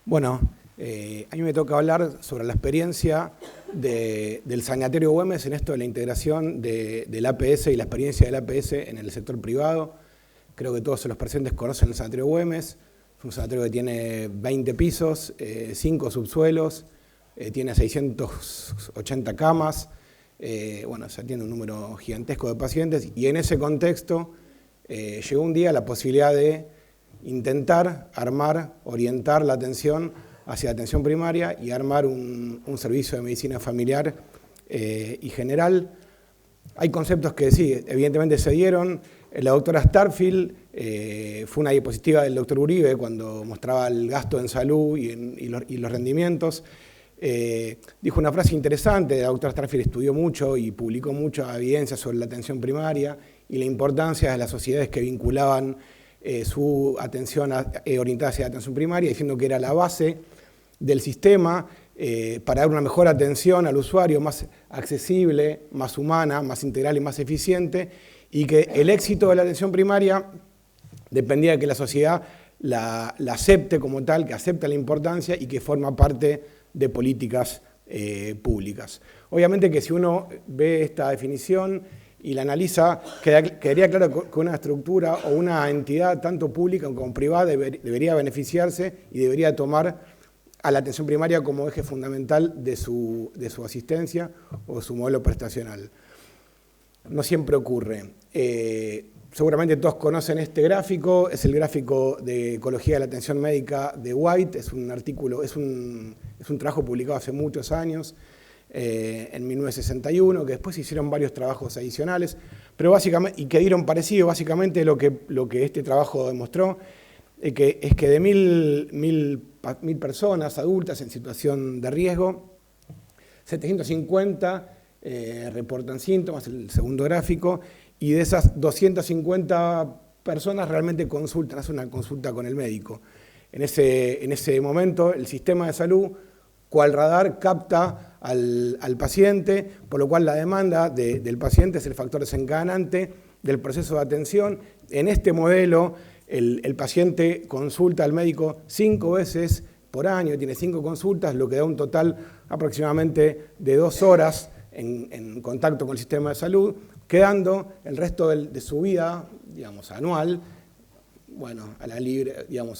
Bueno, a mí me toca hablar sobre la experiencia del Sanatorio Güemes en esto de la integración del APS y la experiencia del APS en el sector privado. Creo que todos los presentes conocen el Sanatorio Güemes. Es un sanatorio que tiene 20 pisos, 5 subsuelos, tiene 680 camas. Bueno, se atiende un número gigantesco de pacientes y en ese contexto llegó un día la posibilidad de intentar armar, orientar la atención hacia la atención primaria y armar un servicio de medicina familiar y general. Hay conceptos que sí, evidentemente se dieron. La doctora Starfield, fue una diapositiva del doctor Uribe cuando mostraba el gasto en salud y los rendimientos. Dijo una frase interesante. La doctora Starfield estudió mucho y publicó mucha evidencia sobre la atención primaria y la importancia de las sociedades que vinculaban su atención orientada hacia la atención primaria, diciendo que era la base del sistema para dar una mejor atención al usuario, más accesible, más humana, más integral y más eficiente, y que el éxito de la atención primaria dependía de que la sociedad la acepte como tal, que acepta la importancia y que forma parte de políticas públicas. Obviamente que si uno ve esta definición y la analiza, quedaría claro que una estructura o una entidad, tanto pública como privada, debería beneficiarse y debería tomar a la atención primaria como eje fundamental de su asistencia o su modelo prestacional. No siempre ocurre. Seguramente todos conocen este gráfico, es el gráfico de Ecología de la Atención Médica de White, es un artículo, es un trabajo publicado hace muchos años, en 1961, que después hicieron varios trabajos adicionales, pero básicamente, y que dieron parecido. Básicamente lo que este trabajo demostró es que de mil personas adultas en situación de riesgo, 750 reportan síntomas, el segundo gráfico, y de esas 250 personas realmente consultan, hacen una consulta con el médico. En ese momento el sistema de salud, cual radar, capta al paciente, por lo cual la demanda del paciente es el factor desencadenante del proceso de atención. En este modelo, el paciente consulta al médico 5 veces por año, tiene 5 consultas, lo que da un total aproximadamente de 2 horas en contacto con el sistema de salud, quedando el resto de su vida, digamos, anual, bueno, a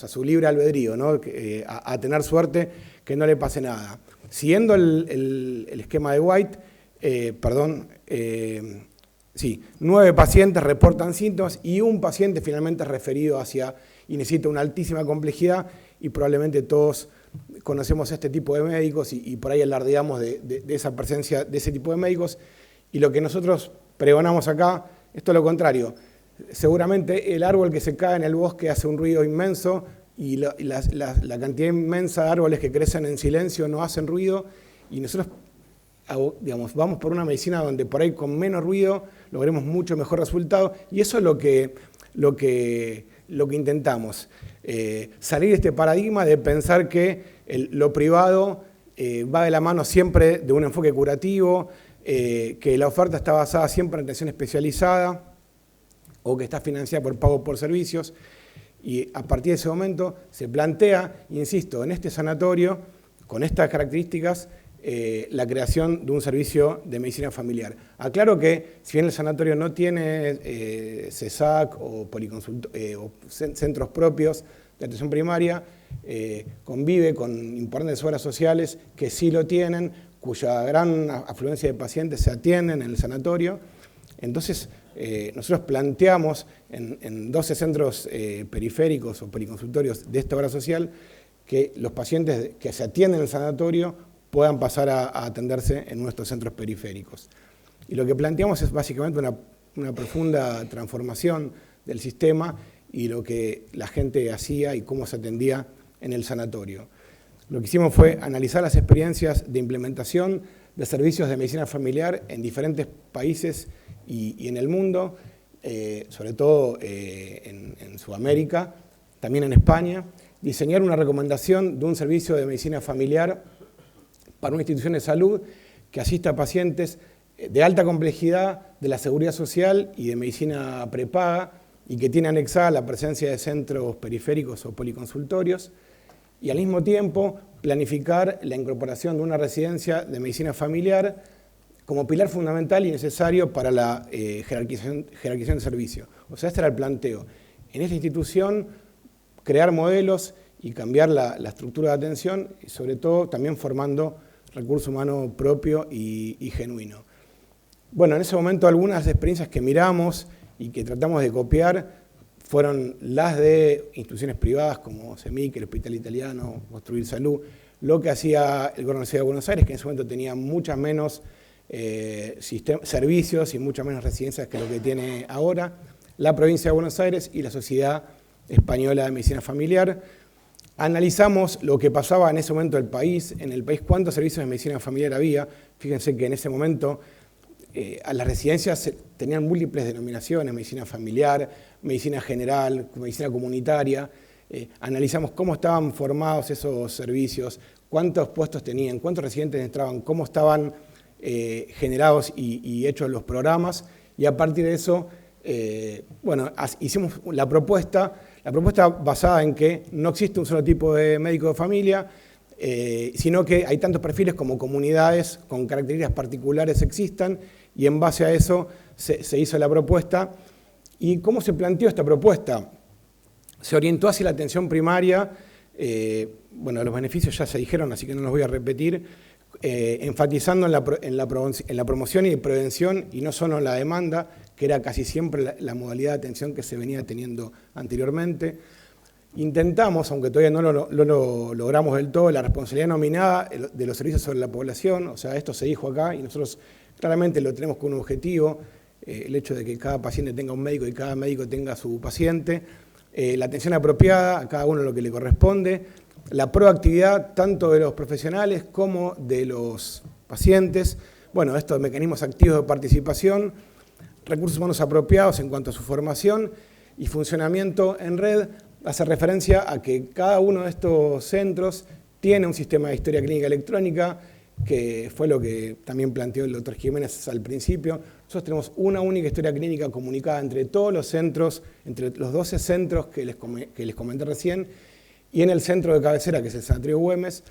su libre albedrío, ¿no? A tener suerte que no le pase nada. Siguiendo el esquema de White, 9 pacientes reportan síntomas y un paciente finalmente es referido y necesita una altísima complejidad, y probablemente todos conocemos este tipo de médicos y por ahí alardeamos de esa presencia de ese tipo de médicos, y lo que nosotros pregonamos acá es todo lo contrario. Seguramente el árbol que se cae en el bosque hace un ruido inmenso y la cantidad inmensa de árboles que crecen en silencio no hacen ruido, y nosotros vamos por una medicina donde por ahí con menos ruido logremos mucho mejor resultado, y eso es lo que intentamos. Salir de este paradigma de pensar que lo privado va de la mano siempre de un enfoque curativo, que la oferta está basada siempre en atención especializada o que está financiada por pago por servicios, y a partir de ese momento se plantea, insisto, en este sanatorio, con estas características, la creación de un servicio de medicina familiar. Aclaro que si bien el sanatorio no tiene CESAC o centros propios de atención primaria, convive con importantes obras sociales que sí lo tienen, cuya gran afluencia de pacientes se atienden en el sanatorio. Entonces, nosotros planteamos en 12 centros periféricos o policonsultorios de esta obra social que los pacientes que se atienden en el sanatorio puedan pasar a atenderse en nuestros centros periféricos. Y lo que planteamos es básicamente una profunda transformación del sistema y lo que la gente hacía y cómo se atendía en el sanatorio. Lo que hicimos fue analizar las experiencias de implementación de servicios de medicina familiar en diferentes países y en el mundo, sobre todo en Sudamérica, también en España, diseñar una recomendación de un servicio de medicina familiar para una institución de salud que asista a pacientes de alta complejidad de la seguridad social y de medicina prepaga, y que tiene anexada la presencia de centros periféricos o policonsultorios, y al mismo tiempo planificar la incorporación de una residencia de medicina familiar como pilar fundamental y necesario para la jerarquización de servicio. O sea, este era el planteo. En esta institución, crear modelos y cambiar la estructura de atención, y sobre todo también formando recurso humano propio y genuino. Bueno, en ese momento algunas experiencias que miramos y que tratamos de copiar fueron las de instituciones privadas como CEMIC, el Hospital Italiano, Construir Salud, lo que hacía el Gobierno de la Ciudad de Buenos Aires, que en ese momento tenía muchas menos servicios y muchas menos residencias que lo que tiene ahora, la Provincia de Buenos Aires y la Sociedad Española de Medicina Familiar. Analizamos lo que pasaba en ese momento en el país, cuántos servicios de medicina familiar había. Fíjense que en ese momento a las residencias tenían múltiples denominaciones, medicina familiar, medicina general, medicina comunitaria. Analizamos cómo estaban formados esos servicios, cuántos puestos tenían, cuántos residentes entraban, cómo estaban generados y hechos los programas, y a partir de eso, bueno, hicimos la propuesta basada en que no existe un solo tipo de médico de familia, sino que hay tantos perfiles como comunidades con características particulares existan, y en base a eso se hizo la propuesta. ¿Y cómo se planteó esta propuesta? Se orientó hacia la atención primaria, bueno, los beneficios ya se dijeron, así que no los voy a repetir, enfatizando en la promoción y prevención y no solo en la demanda, que era casi siempre la modalidad de atención que se venía teniendo anteriormente. Intentamos, aunque todavía no lo logramos del todo, la responsabilidad nominada de los servicios sobre la población, o sea, esto se dijo acá y nosotros claramente lo tenemos con un objetivo, el hecho de que cada paciente tenga un médico y cada médico tenga a su paciente, la atención apropiada a cada uno lo que le corresponde, la proactividad tanto de los profesionales como de los pacientes, bueno, estos mecanismos activos de participación, recursos humanos apropiados en cuanto a su formación y funcionamiento en red, hace referencia a que cada uno de estos centros tiene un sistema de historia clínica electrónica, que fue lo que también planteó el doctor Jiménez al principio. Nosotros tenemos una única historia clínica comunicada entre todos los centros, entre los 12 centros que les comenté recién, y en el centro de cabecera, que es el Sanatorio Güemes,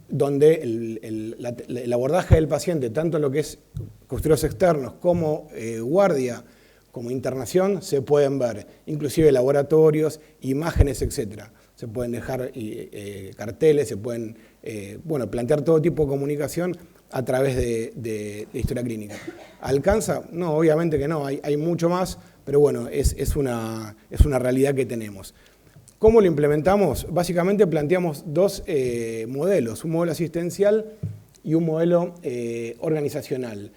donde el abordaje del paciente, tanto lo que es custodios externos como guardia, como internación, se pueden ver, inclusive laboratorios, imágenes, etc. Se pueden dejar carteles, se pueden plantear todo tipo de comunicación a través de historia clínica. ¿Alcanza? No, obviamente que no, hay mucho más, pero bueno, es una realidad que tenemos. ¿Cómo lo implementamos? Básicamente planteamos dos modelos, un modelo asistencial y un modelo organizacional.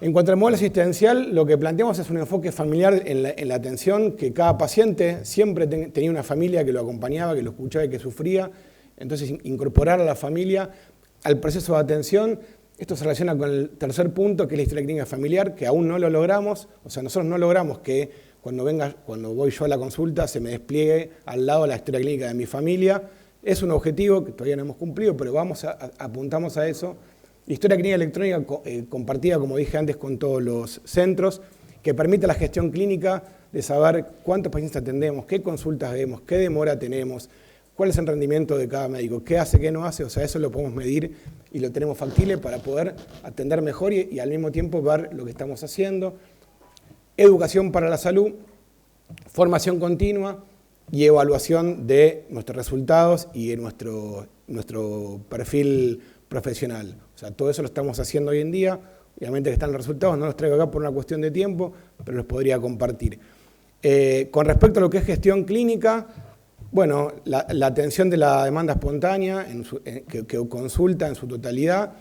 En cuanto al modelo asistencial, lo que planteamos es un enfoque familiar en la atención, que cada paciente siempre tenía una familia que lo acompañaba, que lo escuchaba y que sufría. Entonces, incorporar a la familia al proceso de atención. Esto se relaciona con el tercer punto, que es la historia clínica familiar, que aún no lo logramos. O sea, nosotros no logramos que cuando voy yo a la consulta se me despliegue al lado la historia clínica de mi familia. Es un objetivo que todavía no hemos cumplido, pero apuntamos a eso. Historia clínica electrónica compartida, como dije antes, con todos los centros, que permite la gestión clínica de saber cuántos pacientes atendemos, qué consultas vemos, qué demora tenemos, cuál es el rendimiento de cada médico, qué hace, qué no hace. O sea, eso lo podemos medir y lo tenemos factible para poder atender mejor y al mismo tiempo ver lo que estamos haciendo. Educación para la salud, formación continua y evaluación de nuestros resultados y de nuestro perfil profesional. O sea, todo eso lo estamos haciendo hoy en día. Obviamente que están los resultados, no los traigo acá por una cuestión de tiempo, pero los podría compartir. Con respecto a lo que es gestión clínica, bueno, la atención de la demanda espontánea, que consulta en su totalidad,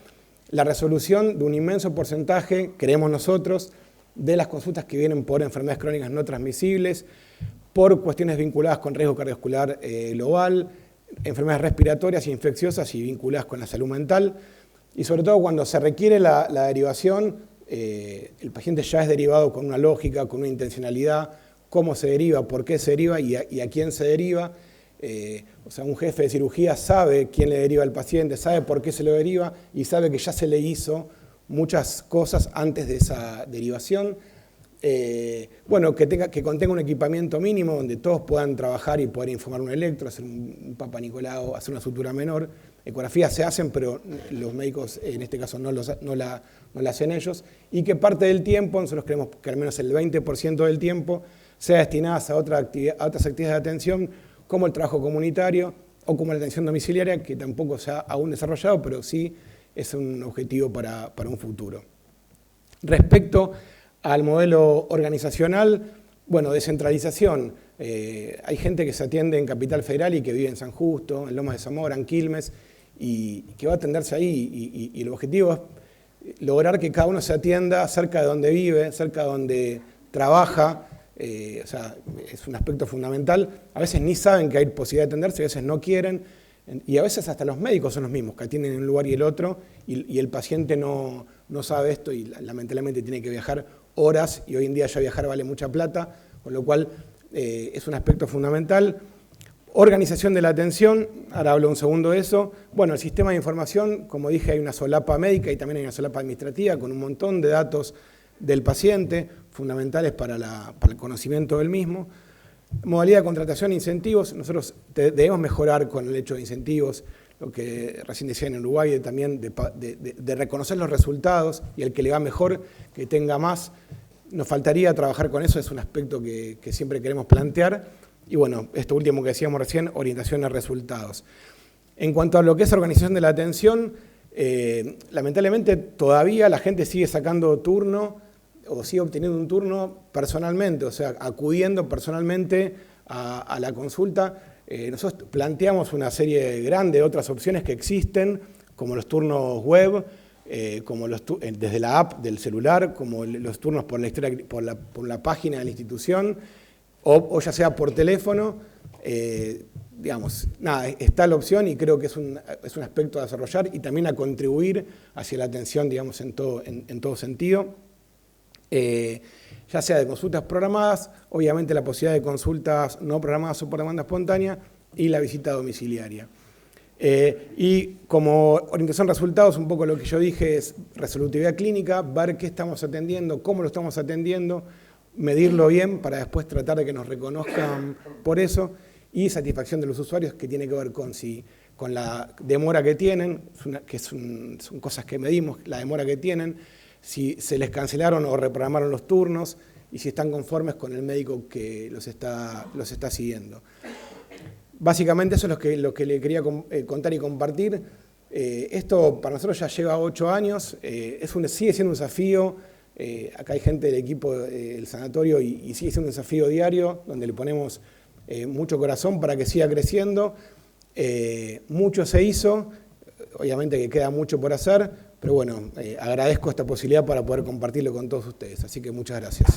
la resolución de un inmenso porcentaje, creemos nosotros, de las consultas que vienen por enfermedades crónicas no transmisibles, por cuestiones vinculadas con riesgo cardiovascular global, enfermedades respiratorias e infecciosas y vinculadas con la salud mental, y sobre todo cuando se requiere la derivación, el paciente ya es derivado con una lógica, con una intencionalidad, cómo se deriva, por qué se deriva y a quién se deriva. O sea, un jefe de cirugía sabe quién le deriva al paciente, sabe por qué se lo deriva y sabe que ya se le hizo muchas cosas antes de esa derivación. Bueno, que contenga un equipamiento mínimo donde todos puedan trabajar y poder informar un electro, hacer un Papa Nicolau, hacer una sutura menor. Ecografías se hacen, pero los médicos en este caso no la hacen ellos. Y que parte del tiempo, nosotros creemos que al menos el 20% del tiempo, sea destinadas a otras actividades de atención, como el trabajo comunitario o como la atención domiciliaria, que tampoco se ha aún desarrollado, pero sí es un objetivo para un futuro. Respecto al modelo organizacional, bueno, descentralización. Hay gente que se atiende en Capital Federal y que vive en San Justo, en Lomas de Zamora, en Quilmes, y que va a atenderse ahí. Y el objetivo es lograr que cada uno se atienda cerca de donde vive, cerca de donde trabaja. O sea, es un aspecto fundamental. A veces ni saben que hay posibilidad de atenderse, a veces no quieren, y a veces hasta los médicos son los mismos, que atienden en un lugar y el otro, y el paciente no sabe esto y lamentablemente tiene que viajar horas, y hoy en día ya viajar vale mucha plata, con lo cual es un aspecto fundamental. Organización de la atención, ahora hablo un segundo de eso. Bueno, el sistema de información, como dije, hay una solapa médica y también hay una solapa administrativa con un montón de datos del paciente, fundamentales para el conocimiento del mismo. Modalidad de contratación e incentivos, nosotros debemos mejorar con el hecho de incentivos, lo que recién decía en Uruguay, también de reconocer los resultados y el que le va mejor, que tenga más. Nos faltaría trabajar con eso, es un aspecto que siempre queremos plantear. Y bueno, esto último que decíamos recién, orientación a resultados. En cuanto a lo que es organización de la atención, lamentablemente todavía la gente sigue sacando turno o sigue obteniendo un turno personalmente, o sea, acudiendo personalmente a la consulta. Nosotros planteamos una serie grande de otras opciones que existen, como los turnos web, como desde la app del celular, como los turnos por la página de la institución, o ya sea por teléfono. Digamos, nada, está la opción y creo que es un aspecto a desarrollar y también a contribuir hacia la atención, digamos, en todo sentido. Ya sea de consultas programadas, obviamente la posibilidad de consultas no programadas o por demanda espontánea y la visita domiciliaria. Y como orientación a resultados, un poco lo que yo dije es resolutividad clínica, ver qué estamos atendiendo, cómo lo estamos atendiendo, medirlo bien para después tratar de que nos reconozcan por eso, y satisfacción de los usuarios, que tiene que ver con la demora que tienen, son cosas que medimos, la demora que tienen, si se les cancelaron o reprogramaron los turnos y si están conformes con el médico que los está siguiendo. Básicamente eso es lo que le quería contar y compartir. Esto para nosotros ya lleva 8 años, sigue siendo un desafío. Acá hay gente del equipo del sanatorio y sigue siendo un desafío diario donde le ponemos mucho corazón para que siga creciendo. Mucho se hizo, obviamente que queda mucho por hacer, pero bueno, agradezco esta posibilidad para poder compartirlo con todos ustedes, así que muchas gracias.